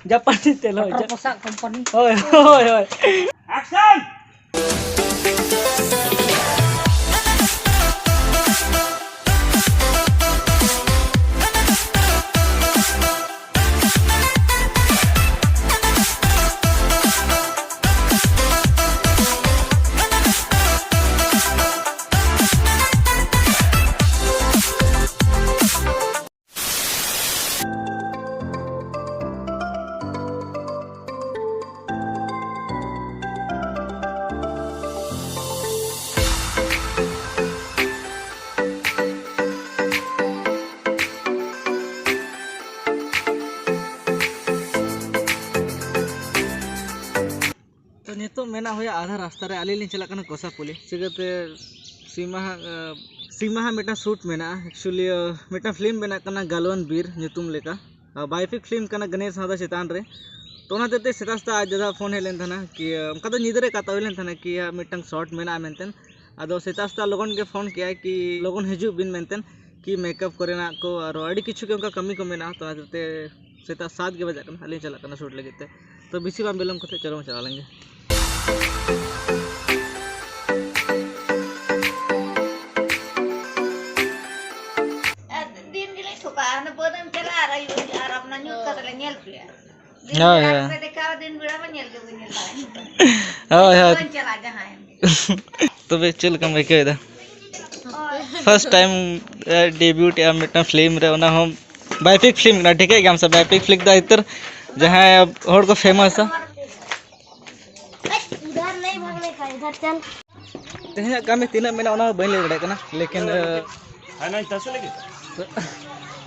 जापानी तेल हो पोशाक कंपनी होय होय होय एक्शन तो नितो मेना होया आधा रास्ता रे आली लिन चला कना कोसा पुली सिगते सीमा मेटा शूट मेना एक्चुअली मेटा फिल्म मेना कना गालवन बीर नितुम लेका बायोपिक फिल्म कना गणेश हादा चेतान रे तो ओना तेते सेतास्ता आज जदा फोन हेलेन थाना कि उनका तो निदरे काता होलेन थाना कि मेटंग शॉट मेना मेंटेन आदो सेतास्ता लोगन के फोन किया कि लोगन हिजु बिन मेंटेन कि मेकअप करेना को और अड़ी किछु के उनका कमी को मेना तो तेते सेता 7 के बजे कना आली चला कना शूट लगे तो बिसी बार बिलम करते चलो चला लेंगे दिन गिले सुका न बोदम चला रही यार अपना न्यूज़ कर ले नेल पे हां यार दिन देखा दिन बिड़ा में नेल के नेल हां यार चला जहां तो वे चल कम के इधर फर्स्ट टाइम डेब्यूट या मिटन फिल्म रे ओना हम बायोपिक फिल्म ना ठीक है हम सब बायोपिक फिल्म दा इतर जहां हर को फेमस है उधर नहीं भागने का इधर चल तेहना काम में तीना मेना ओना बन ले रडे कना लेकिन है ना तसे लगे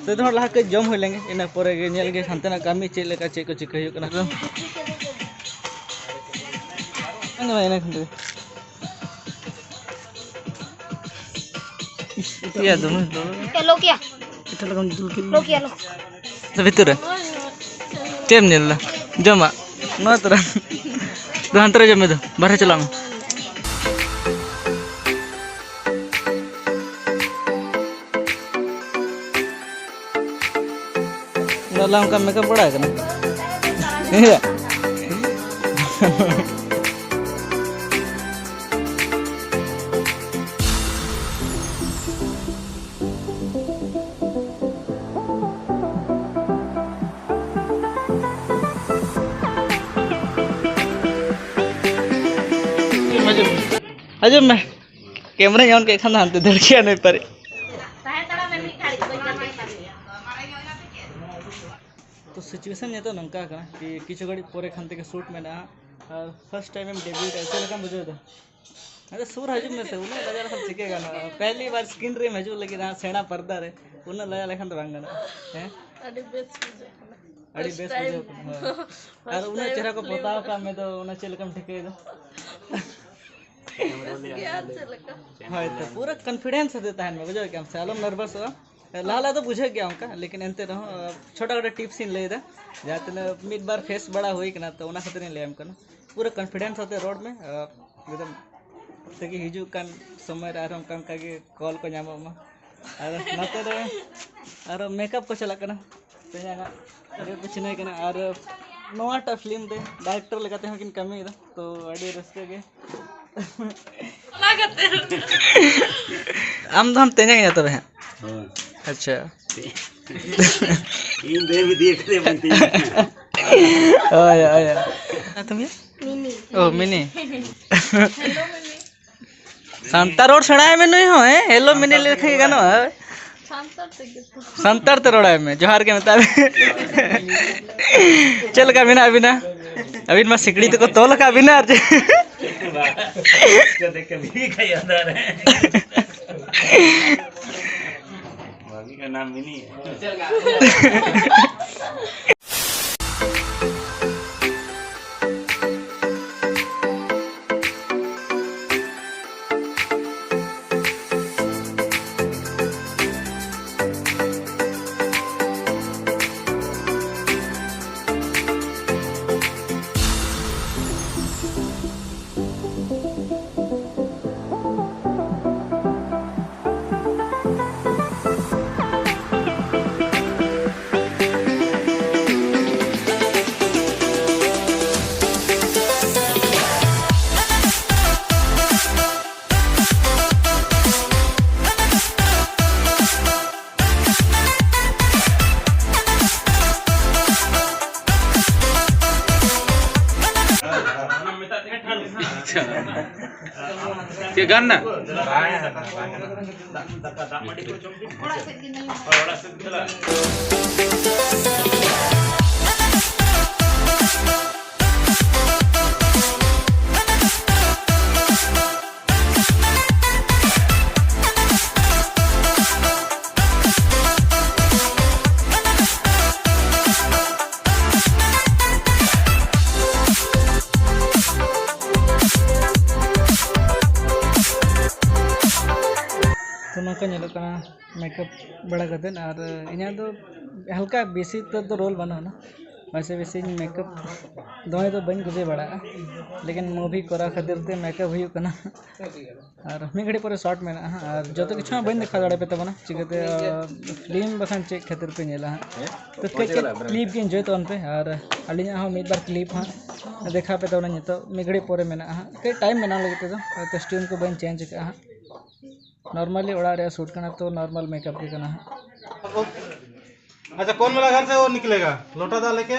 तो तो लहा के जम हो लेंगे इना परे के नेल के हंतना कामी चे लेका चे को चिक हुई कना तो अंग इना खंदे या दोनों लो क्या इतना कम दुल के लो क्या लो तो भीतर टेम नेल जमा न तरह तो अंतर जमे दो बाहर चला लाला उनका मेकअप बड़ा है ना अजब मैं कैमरा जान के खाना हानते धड़किया नहीं पारे तो सिचुएशन ये तो नंका का कि किछु घड़ी पोरे खंते के शूट में ना फर्स्ट टाइम हम डेब्यूट ऐसे लगा मुझे तो अरे सूर हजू में से उन्हें लगा सब सीखेगा ना पहली बार स्क्रीन रे हजू लगी ना सेना पर्दा रे उन्हें लगा लेखन तो भांगना हैं अड़ी बेस मुझे और उन्हें चेहरा को बताओ का मैं तो उन्हें चल कम ठीक है हाँ तो पूरा कॉन्फिडेंस देता है मैं बुझे क्या सालों नर्वस हो लाला तो बुझे गया उनका लेकिन एंते रहो छोटा छोटा टिप्स इन ले दे जाते ना मिड बार फेस बड़ा हुई कि ना तो उन्हें खतरे ले हमको ना पूरा कॉन्फिडेंस होते रोड में एकदम तक हिजू कान समय रहा हम काम का कॉल को नाम और नाते रे और मेकअप को चला करना तो अरे कुछ नहीं करना और नोटा फिल्म दे डायरेक्टर लगाते हैं किन कमी तो अड़ी रस्ते के हम तेजा गया तब हैं अच्छा इन दे भी देख ले बनती आया तुम ये मिनी ओ मिनी संता रोड सड़ा है मैंने हो है हेलो मिनी लिखेगा ना संतर तो रोड है मैं जोहार के मुताबिक चल का बिना अभी मैं सिकड़ी तो को तोल का बिना इसको देख के भी का याद आ रहा है भाभी का नाम मिनी है के गाना Orang segini. तो नौका मेकअप बड़ा करते और इन हल्का बेसी तो रोल बना ना वैसे बेसी मेकअप दमे तो बन गुजे बड़ा लेकिन मूवी करा खातिर ते मेकअप हुई और मी घड़ी पर शॉर्ट में और जो तो किछु बन देखा दाड़े पे तबना चिकते फिल्म बखान चेक खातिर पे नेला तो क्लिप के एंजॉय तो पे और अलिया हो मिद बार क्लिप हाँ देखा पे तबना नितो मी घड़ी पर मेना कई टाइम मेना लगे तो कस्ट्यूम को बन चेंज का नॉर्मली ओड़ा रे शूट करना तो नॉर्मल मेकअप के करना है। अच्छा कौन मेरा घर से वो निकलेगा लोटा डाल लेके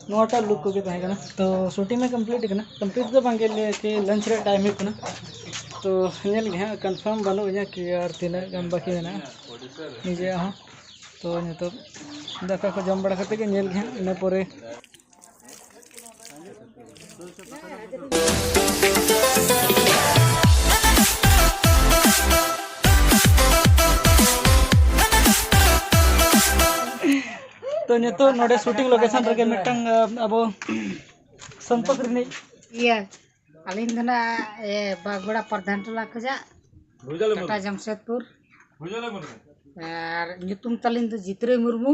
नोटा लुक को तहना तो शूटिंग में कंप्लीट तो बांगे कि लंच रे टाइम होना तो नेल हाँ कन्फर्म बनूँ कि और तीन गम बाकी मेना निजे हाँ तो नितो दाका को जम बड़ा करते नेल हाँ इन परे तो नितो नोडे शूटिंग लोकेशन रे मिटंग अब संपर्क रे iya alin dana bagura प्रधान टोला खजा टाटा जमशेदपुर और nyutum talin तो जित्रे मुर्मू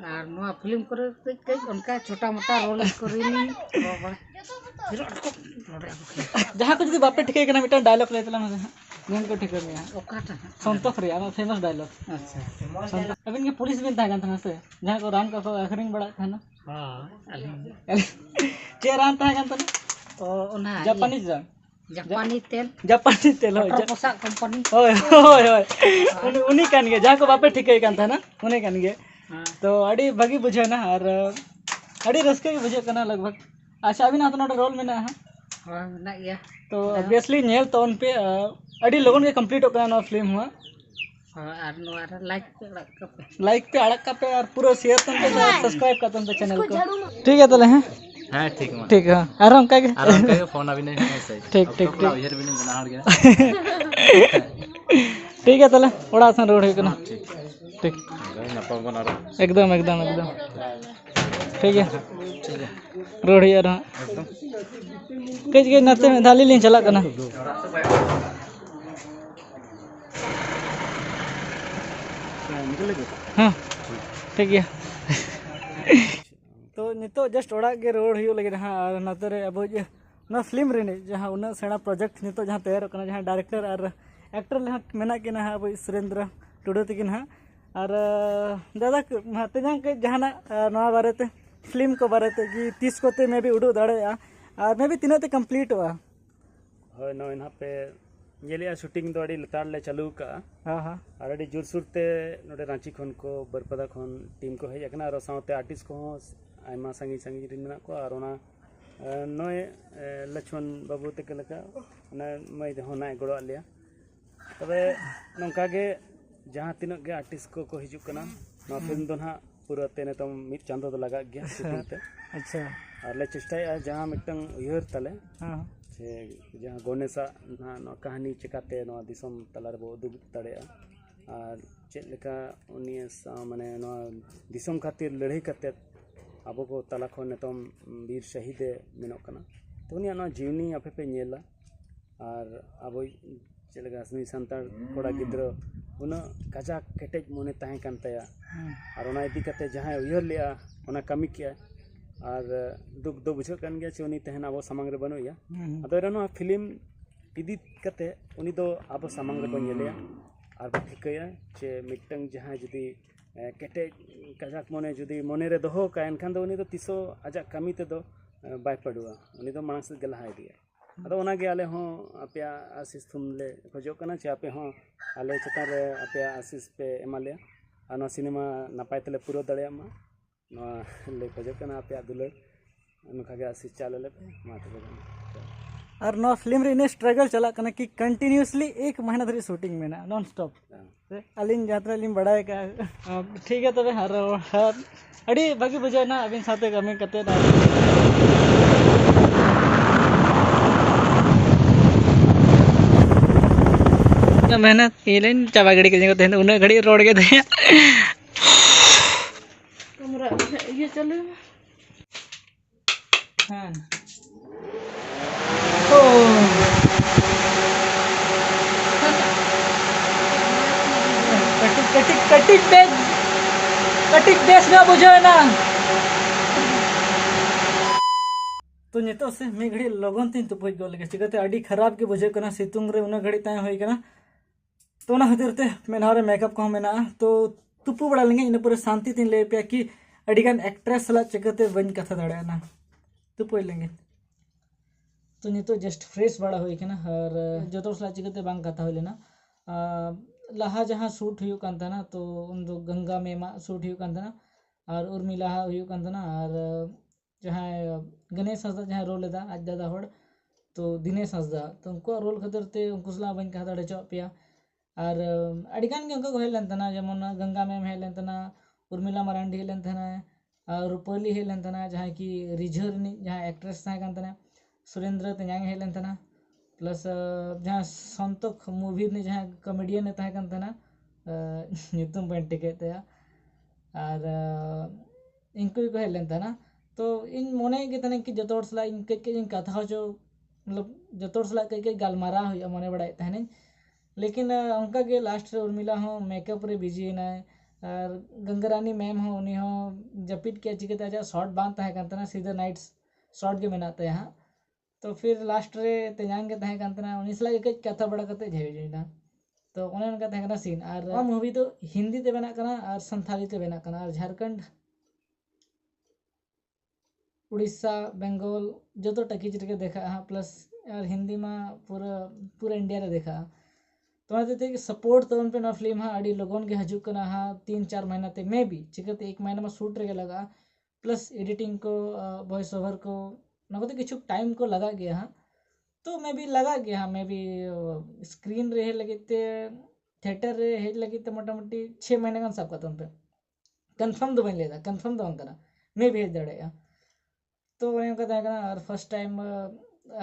और नोआ फिल्म करे कई उनका छोटा मोटा रोल करेनी जहाँ को जब बापे ठिके कना मिटन डायलॉग ले तला नन को ठिके में ओकाटा संतोष रे आमा फेमस डायलॉग अच्छा अबिन के पुलिस में था गन से जहाँ को रान का अखरिंग बड़ा था ना हां alin चे रान था गन तो ओना जापानीज रान जापानी तेल हो पोशाक कंपनी ओए ओए ओए उन्हीं कान के जहाँ को बापे ठिके कान था ना उन्हीं कान के तो अड़ी भगी बुझे ना और अड़ी रस्के के बुझे कना लगभग अच्छा अभी ना तो नोट रोल में ना हां ना या तो ऑब्वियसली नेल तो उन पे अड़ी लोगों के कंप्लीट हो गया ना फिल्म हुआ और नोआ लाइक पे अड़क पे और पूरा शेयर तुम पे सब्सक्राइब कर तुम पे चैनल को ठीक है तले हैं हां ठीक है आराम का फोन अभी नहीं है सही ठीक ठीक ठीक इधर भी नहीं बना हट गया ठीक है तले ओड़ा सन रोड है ना ठीक नपा बना रहा एकदम एकदम एकदम ठीक है रोड यार हां कई के नाते में धाली लें चला करना हाँ ठीक है तो नितो जस्ट ओड़ा के रोड हो लगे हाँ नाते रे अब ना फिल्म रे जहाँ उन सेना प्रोजेक्ट नितो जहाँ तैयार करना जहाँ डायरेक्टर और एक्टर ले मेना के ना अब सुरेंद्र टुडू तकिन हाँ और दादा तेजांग के जहाँ नवा बारे फिल्म को बारे कि 30 को ते मैं भी उड़ू दाड़े और मैं भी तीनों ते कंप्लीट हुआ हाँ नो यहाँ पे ये लिया शूटिंग तो अड़ी लतार ले चालू का हाँ हाँ और अड़ी जोर सुर ते नोडे रांची खन को बरपदा खन टीम को है एकना और साउते आर्टिस्ट को आयमा संगी संगी रिन मेना को और ओना नोए लक्ष्मण बाबू ते के लका ना मई होना गड़ो लिया तबे नोंका के जहाँ तीनों के आर्टिस्ट को हिजुक कना ना फिल्म दो ना पूरा तेने तो मिड चांदो तो लगा गया शूटिंग ते अच्छा और ले चेष्टा जहाँ मिटंग उयर तले हाँ से जहाँ गणेशा ना कहानी चिकाते ना दिसम तलार बो उदुग तड़े और चेक लेका उनिया माने ना दिसम खातिर लड़ाई करते अब को तला खो नेतम वीर शहीद मेनोक कना तो उनिया ना जीवनी आपे पे नेला और अब चलेगा असली संतान कोड़ा गिद्रो उना कजाक केटेज मोने ताहे कान तया और उना इदी कते जहां उयहर लिया उना कमी किया और दुख दो बुझो कान गया चे उनी तहन अब सामंग रे बनुया अदो रनो फिल्म इदी कते उनी दो अब सामंग रे बन येलिया और ठिकया चे मिटंग जहां जुदी केटेज कजाक मोने जुदी मोने रे दोहो का एनखान दो उनी दो तिसो आजा कमी ते दो बाय पड़ुआ उनी दो मानस के लहा दिया अदो उना गे आले हो आपया आशीष तुमले खोजो कना चे आपे हो आले चतान रे आपया आशीष पे एमाले आनो सिनेमा नापाय तले पूरा दड़िया मा नो ले खोजो कना आपया दुलर अनका गे आशीष चाले पे माते और नौ फिल्म रे स्ट्रगल चला कना कि कंटिन्यूअसली 1 महीना धरी शूटिंग में ना नॉन स्टॉप अलिन यात्रा लिन बड़ाय का ठीक है तबे हर अड़ी बाकी बुझे ना अबिन साथे कमी कते ना मेहनत इलेन चाबा गड़ी के जगह तेन उन घड़ी रोड के थे हमरा ये चले हां कटिक देश ना बुझे ना तो नितो से मी घड़ी लगन तीन तो पहुंच गल चिकाते अड़ी खराब के बुझे कना सितुंग रे उना घड़ी ताय होई कना तो ना खातिर ते मेनहारे मेकअप को मेना तो तुपु बड़ा लेंगे इन पूरे शांति तीन ले पे कि अड़ीगान एक्ट्रेस सला चिकाते बन कथा दड़े ना तुपु लेंगे तो नितो जस्ट फ्रेश बड़ा होई कना और जतो सला चिकाते बांग कथा होले ना लहा जहाँ शूट हुई कांता ना तो उन दो गंगा में शूट हुई कांता ना और उर्मिला हुई कांता ना और जहाँ गणेश हंसदा जहाँ रोल लेदा आज दादा होड़ तो दिनेश हंसदा तो उनको रोल खातिर ते उनको सला बन कहा दड़े चो पिया और अड़ीगान के उनको हेलन तना जेमन गंगा मैम हेलन तना उर्मिला मरांडी हेलन तना और रूपली हेलन तना जहाँ की रिझर जहाँ एक्ट्रेस था तना सुरेंद्र तेजांग हेलन तना प्लस जहाँ संतोख मूवी ने जहाँ कॉमेडियन ने तहकन तना ᱧᱩᱛᱩᱢ ᱵᱟᱹᱧ ᱴᱷᱤᱠᱟᱹᱭᱮᱫ ᱛᱟᱭᱟ और इनको को हेलन तना तो इन मोने के तने कि जतो सला इन कई कई कथा जो मतलब जतो सला कई कई गलमारा हुआ मोने बड़ा तहने लेकिन उनका के लास्ट रे उर्मिला हो मेकअप रे बिजी ना और गंगारानी मैम हो उनी हो जपिट के चिकते आजा शॉर्ट बांध तहकन तना सीधा नाइट शॉर्ट के मेनाते यहाँ तो फिर लास्ट रे तेजांग के तहकन तना उनी सला कई कथा बड़ा कते झेजना तो उन्हें उनका तहकना सीन और मूवी तो हिंदी ते बना करना और संथाली ते बना करना और झारखंड उड़ीसा बेंगल जो तो टकीज के देखा हाँ प्लस और हिंदी में पूरा इंडिया रे देखा तो वहाँ देते कि सपोर्ट तो उन पे ना फिल्म हाँ अड़ी लोगों के हजूक करना हाँ 3-4 महीना ते मैं भी चिकते 1 महीना में शूट रे लगा प्लस एडिटिंग को वॉइस ओवर को ना तो किछु टाइम को लगा गया हाँ तो मैं भी लगा गया हाँ मैं भी स्क्रीन रे लगे थिएटर रे हेज लगे मोटा मोटी 6 महीने का सब खत्म पे कंफर्म तो बन लेता कंफर्म तो अंकना मैं भी हेज दड़े तो वही का और फर्स्ट टाइम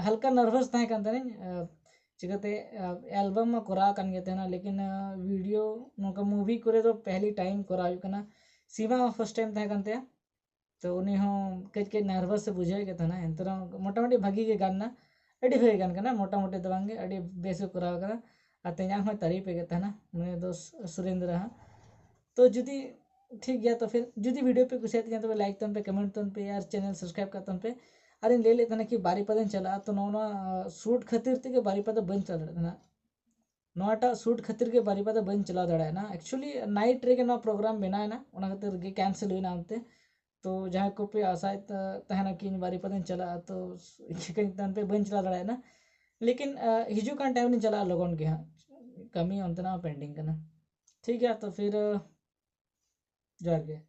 हल्का नर्वस था नहीं चिकते एल्बम में करा कन गए ना लेकिन वीडियो नौका मूवी करे तो पहली टाइम करा सीमा में फर्स्ट टाइम था कनते तो उन्हीं हो कई नर्वस से बुझे गए ना एंतरा मोटा मोटी भागी के गान ना अड़ी भाई गान करना मोटा मोटी दबांगे अड़ी बेस करा करा आते यहाँ तारीफ पे ना उन्हें दो सुरेंद्र हाँ तो जुदी ठीक गया तो फिर जुदी वीडियो पे कुछ है तो लाइक तन पे कमेंट तन पे यार चैनल सब्सक्राइब करतन पे अरे ले लेते ना कि बारीपदन चला तो नौना शूट खातिर ते के बारीपदा बन चल रहा ना नौटा शूट खातिर के बारीपदा बन चला दड़ा ना एक्चुअली नाइट रे के ना प्रोग्राम बना है ना उना खातिर के कैंसिल हुई ना अंते तो जहाँ को पे आशा तहना कि बारीपदन चला तो कहीं तन पे बन चला दड़ा ना लेकिन हिजू का टाइम नहीं चला लोगों के यहाँ कमी अंतना पेंडिंग करना ठीक है तो फिर जार के